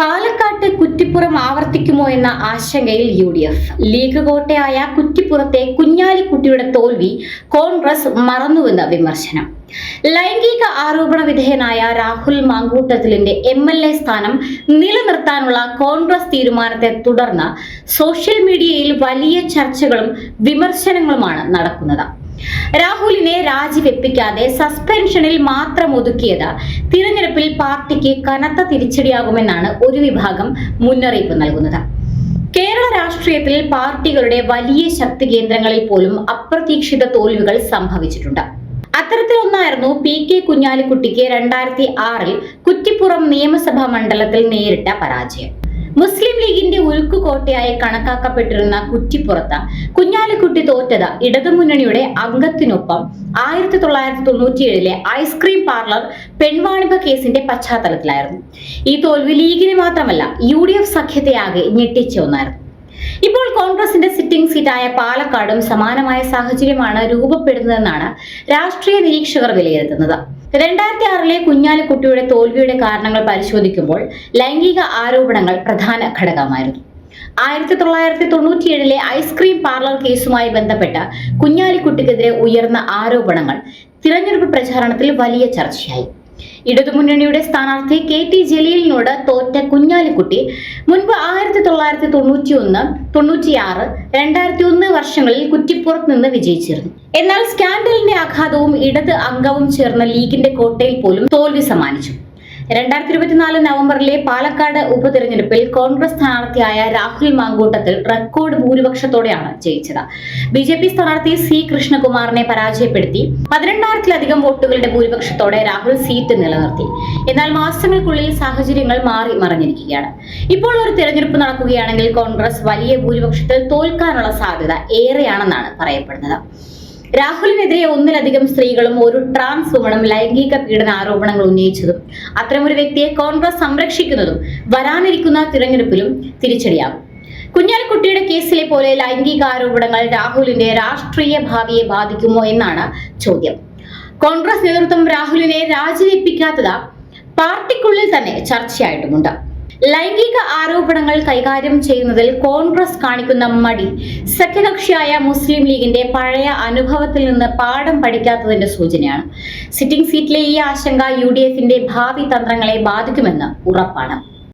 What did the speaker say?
പാലക്കാട്ട് കുറ്റിപ്പുറം ആവർത്തിക്കുമോ എന്ന ആശങ്കയിൽ UDF. League കോട്ടയായ കുറ്റിപ്പുറത്തെ കുഞ്ഞാലിക്കുട്ടിയുടെ തോൽവി കോൺഗ്രസ് മറന്നുവെന്ന വിമർശനം. ലൈംഗിക ആരോപണ വിധേയനായ രാഹുൽ മാങ്കൂട്ടത്തിലിന്റെ MLA സ്ഥാനം നിലനിർത്താനുള്ള കോൺഗ്രസ് തീരുമാനത്തെ തുടർന്ന് സോഷ്യൽ മീഡിയയിൽ വലിയ ചർച്ചകളും വിമർശനങ്ങളുമാണ് നടക്കുന്നത്. രാഹുലിനെ രാജിവെപ്പിക്കാതെ സസ്പെൻഷനിൽ മാത്രം ഒതുക്കിയത് തിരഞ്ഞെടുപ്പിൽ പാർട്ടിക്ക് കനത്ത തിരിച്ചടിയാകുമെന്നാണ് ഒരു വിഭാഗം മുന്നറിയിപ്പ് നൽകുന്നത്. കേരള രാഷ്ട്രീയത്തിൽ പാർട്ടികളുടെ വലിയ ശക്തി കേന്ദ്രങ്ങളിൽ പോലും അപ്രതീക്ഷിത തോൽവികൾ സംഭവിച്ചിട്ടുണ്ട്. അത്തരത്തിലൊന്നായിരുന്നു PK കുഞ്ഞാലിക്കുട്ടിക്ക് 2006 കുറ്റിപ്പുറം നിയമസഭാ മണ്ഡലത്തിൽ നേരിട്ട പരാജയം. മുസ്ലിം ലീഗിന്റെ ഉരുക്കുകോട്ടയായി കണക്കാക്കപ്പെട്ടിരുന്ന കുറ്റിപ്പുറത്ത് കുഞ്ഞാലിക്കുട്ടി തോറ്റത് ഇടതുമുന്നണിയുടെ അംഗത്തിനൊപ്പം 1997 ഐസ്ക്രീം പാർലർ പെൺവാണിഭ കേസിന്റെ പശ്ചാത്തലത്തിലായിരുന്നു. ഈ തോൽവി ലീഗിന് മാത്രമല്ല UDF സഖ്യത്തെ ആകെ ഞെട്ടിച്ച ഒന്നായിരുന്നു. ഇപ്പോൾ കോൺഗ്രസിന്റെ സിറ്റിംഗ് സീറ്റായ പാലക്കാടും സമാനമായ സാഹചര്യമാണ് രൂപപ്പെടുന്നതെന്നാണ് രാഷ്ട്രീയ നിരീക്ഷകർ വിലയിരുത്തുന്നത്. 2006 കുഞ്ഞാലിക്കുട്ടിയുടെ തോൽവിയുടെ കാരണങ്ങൾ പരിശോധിക്കുമ്പോൾ ലൈംഗിക ആരോപണങ്ങൾ പ്രധാന ഘടകമായിരുന്നു. 1997 ഐസ്ക്രീം പാർലർ കേസുമായി ബന്ധപ്പെട്ട കുഞ്ഞാലിക്കുട്ടിക്കെതിരെ ഉയർന്ന ആരോപണങ്ങൾ തിരഞ്ഞെടുപ്പ് പ്രചാരണത്തിൽ വലിയ ചർച്ചയായി. ഇടതുമുന്നണിയുടെ സ്ഥാനാർത്ഥി KT ജലീലിനോട് തോറ്റ കുഞ്ഞാലിക്കുട്ടി മുൻപ് 1991, 96, 2001 വർഷങ്ങളിൽ കുറ്റിപ്പുറത്ത് നിന്ന് വിജയിച്ചിരുന്നു. എന്നാൽ സ്കാൻഡലിന്റെ ആഘാതവും ഇടത് അംഗവും ചേർന്ന ലീഗിന്റെ കോട്ടയിൽ പോലും തോൽവി സമ്മാനിച്ചു. 2024 നവംബറിലെ പാലക്കാട് ഉപതെരഞ്ഞെടുപ്പിൽ കോൺഗ്രസ് സ്ഥാനാർത്ഥിയായ രാഹുൽ മാങ്കൂട്ടത്തിൽ റെക്കോർഡ് ഭൂരിപക്ഷത്തോടെയാണ് ജയിച്ചത്. BJP സ്ഥാനാർത്ഥി C കൃഷ്ണകുമാറിനെ പരാജയപ്പെടുത്തി 12,000-ലധികം വോട്ടുകളുടെ ഭൂരിപക്ഷത്തോടെ രാഹുൽ സീറ്റ് നിലനിർത്തി. എന്നാൽ മാസങ്ങൾക്കുള്ളിൽ സാഹചര്യങ്ങൾ മാറി മറിഞ്ഞിരിക്കുകയാണ്. ഇപ്പോൾ ഒരു തെരഞ്ഞെടുപ്പ് നടക്കുകയാണെങ്കിൽ കോൺഗ്രസ് വലിയ ഭൂരിപക്ഷത്തിൽ തോൽക്കാനുള്ള സാധ്യത ഏറെയാണെന്നാണ് പറയപ്പെടുന്നത്. രാഹുലിനെതിരെ ഒന്നിലധികം സ്ത്രീകളും ഒരു ട്രാൻസ് വുമണും ലൈംഗിക പീഡന ആരോപണങ്ങൾ ഉന്നയിച്ചതും അത്തരമൊരു വ്യക്തിയെ കോൺഗ്രസ് സംരക്ഷിക്കുന്നതും വരാനിരിക്കുന്ന തിരഞ്ഞെടുപ്പിലും തിരിച്ചടിയാകും. കുഞ്ഞാലിക്കുട്ടിയുടെ കേസിലെ പോലെ ലൈംഗിക ആരോപണങ്ങൾ രാഹുലിന്റെ രാഷ്ട്രീയ ഭാവിയെ ബാധിക്കുമോ എന്നാണ് ചോദ്യം. കോൺഗ്രസ് നേതൃത്വം രാഹുലിനെ രാജിവെപ്പിക്കാത്തത് പാർട്ടിക്കുള്ളിൽ തന്നെ ചർച്ചയായിട്ടുമുണ്ട്. ലൈംഗിക ആരോപണങ്ങൾ കൈകാര്യം ചെയ്യുന്നതിൽ കോൺഗ്രസ് കാണിക്കുന്ന മടി സഖ്യകക്ഷിയായ മുസ്ലിം ലീഗിന്റെ പഴയ അനുഭവത്തിൽ നിന്ന് പാഠം പഠിക്കാത്തതിന്റെ സൂചനയാണ്. സിറ്റിംഗ് സീറ്റിലെ ഈ ആശങ്ക UDFന്റെ ഭാവി തന്ത്രങ്ങളെ ബാധിക്കുമെന്ന് ഉറപ്പാണ്.